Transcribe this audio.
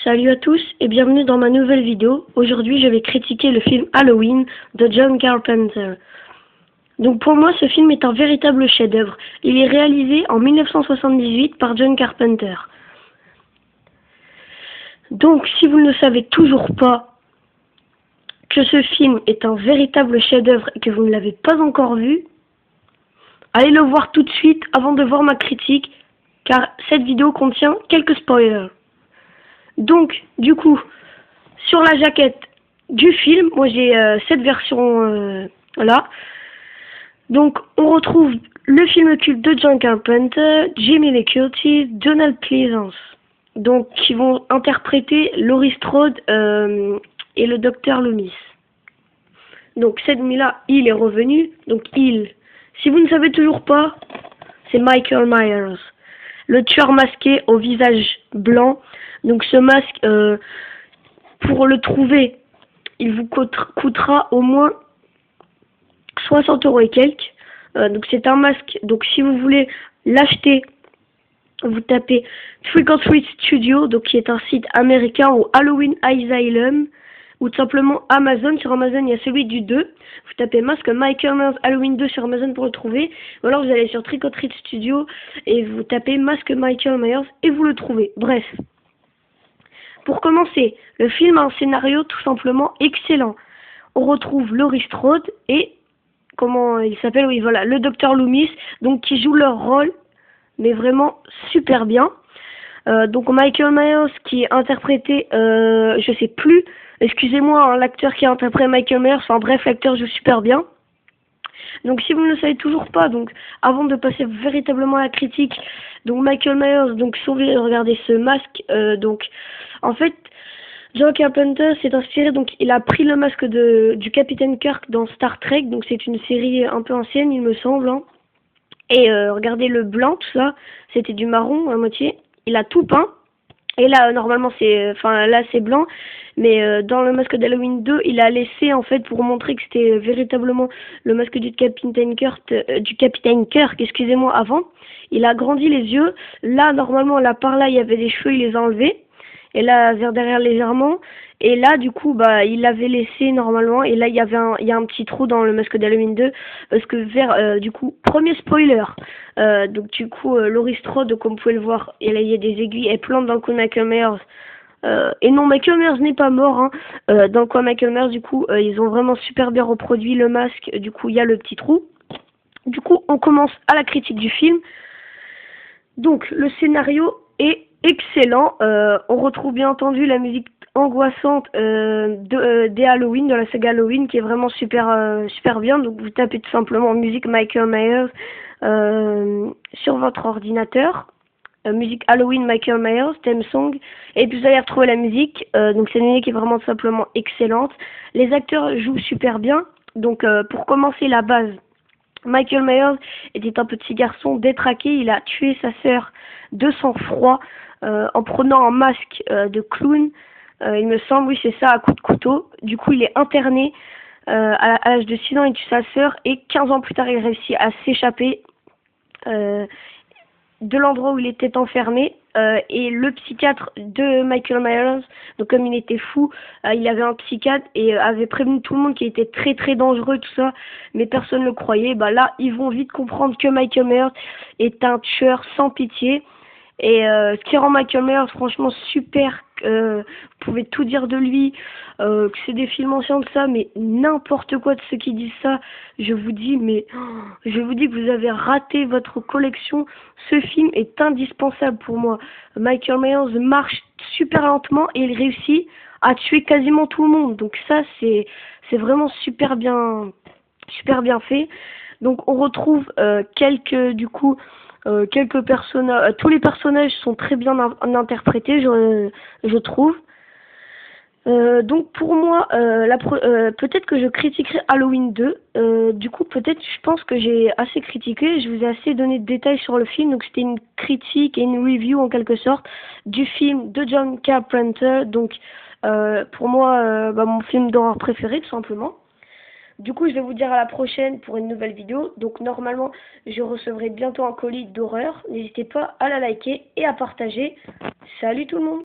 Salut à tous et bienvenue dans ma nouvelle vidéo. Aujourd'hui, je vais critiquer le film Halloween de John Carpenter. Donc pour moi, ce film est un véritable chef-d'œuvre. Il est réalisé en 1978 par John Carpenter. Donc si vous ne le savez toujours pas que ce film est un véritable chef-d'œuvre et que vous ne l'avez pas encore vu, allez le voir tout de suite avant de voir ma critique, car cette vidéo contient quelques spoilers. Donc, du coup, sur la jaquette du film, moi j'ai cette version là. Donc, on retrouve le film culte de John Carpenter, Jamie Lee Curtis, Donald Pleasence. Donc, qui vont interpréter Laurie Strode et le docteur Loomis. Donc, cette nuit-là, il est revenu. Donc, si vous ne savez toujours pas, c'est Michael Myers, le tueur masqué au visage blanc. Donc ce masque, pour le trouver, il vous coûtera au moins 60 € et quelques. Donc c'est un masque. Donc si vous voulez l'acheter, vous tapez Trick or Treat Studio, donc qui est un site américain, ou Halloween Asylum, ou tout simplement Amazon. Sur Amazon, il y a celui du 2. Vous tapez masque Michael Myers Halloween 2 sur Amazon pour le trouver. Ou alors vous allez sur Trick or Treat Studio et vous tapez masque Michael Myers et vous le trouvez. Bref. Pour commencer, le film a un scénario tout simplement excellent. On retrouve Laurie Strode et, comment il s'appelle, oui voilà, le docteur Loomis, donc qui jouent leur rôle, mais vraiment super bien. Donc Michael Myers qui est interprété, je sais plus, excusez-moi, hein, l'acteur qui a interprété Michael Myers, enfin bref, l'acteur joue super bien. Donc si vous ne le savez toujours pas, donc avant de passer véritablement à la critique, donc Michael Myers, donc regardez ce masque, donc en fait John Carpenter s'est inspiré, donc il a pris le masque du Capitaine Kirk dans Star Trek, donc c'est une série un peu ancienne il me semble, hein. Et regardez le blanc, tout ça, c'était du marron à moitié, il a tout peint. Et là, normalement, là, c'est blanc, mais dans le masque d'Halloween 2, il a laissé, en fait, pour montrer que c'était véritablement le masque du Capitaine Kirk, excusez-moi, avant. Il a agrandi les yeux. Là, normalement, là, par là, il y avait des cheveux, il les a enlevés. Et là, vers derrière légèrement. Et là, du coup, il l'avait laissé normalement. Et là, il y a un petit trou dans le masque d'Halloween 2. Parce que du coup, premier spoiler. Donc, du coup, Laurie Strode, comme vous pouvez le voir, et là, il y a des aiguilles. Elle plante dans le cou de Michael Myers. Et non, Michael Myers n'est pas mort. Hein. Dans le coin Michael Myers, du coup, ils ont vraiment super bien reproduit le masque. Du coup, il y a le petit trou. Du coup, on commence à la critique du film. Donc, le scénario est excellent. On retrouve bien entendu la musique angoissante des Halloween, de la saga Halloween, qui est vraiment super bien. Donc vous tapez tout simplement musique Michael Myers sur votre ordinateur. Musique Halloween Michael Myers, theme song, et puis vous allez retrouver la musique. Donc c'est une musique qui est vraiment tout simplement excellente. Les acteurs jouent super bien. Donc pour commencer la base, Michael Myers était un petit garçon détraqué. Il a tué sa sœur de sang-froid en prenant un masque de clown. Il me semble, oui, c'est ça, à coups de couteau. Du coup, il est interné à l'âge de 6 ans, il tue sa sœur. Et 15 ans plus tard, il réussit à s'échapper de l'endroit où il était enfermé. Et le psychiatre de Michael Myers, donc comme il était fou, il avait un psychiatre et avait prévenu tout le monde qu'il était très très dangereux, tout ça, mais personne ne le croyait. Là, ils vont vite comprendre que Michael Myers est un tueur sans pitié. Et ce qui rend Michael Myers franchement super, vous pouvez tout dire de lui, que c'est des films anciens de ça, mais n'importe quoi de ceux qui disent ça, je vous dis que vous avez raté votre collection. Ce film est indispensable pour moi. Michael Myers marche super lentement et il réussit à tuer quasiment tout le monde. Donc ça, c'est vraiment super bien fait. Donc on retrouve quelques personnages, tous les personnages sont très bien interprétés, je trouve. Donc pour moi, peut-être que je critiquerai Halloween 2. Du coup, je pense que j'ai assez critiqué, je vous ai assez donné de détails sur le film. Donc c'était une critique et une review en quelque sorte du film de John Carpenter. Donc pour moi, mon film d'horreur préféré tout simplement. Du coup, je vais vous dire à la prochaine pour une nouvelle vidéo. Donc normalement, je recevrai bientôt un colis d'horreur. N'hésitez pas à la liker et à partager. Salut tout le monde!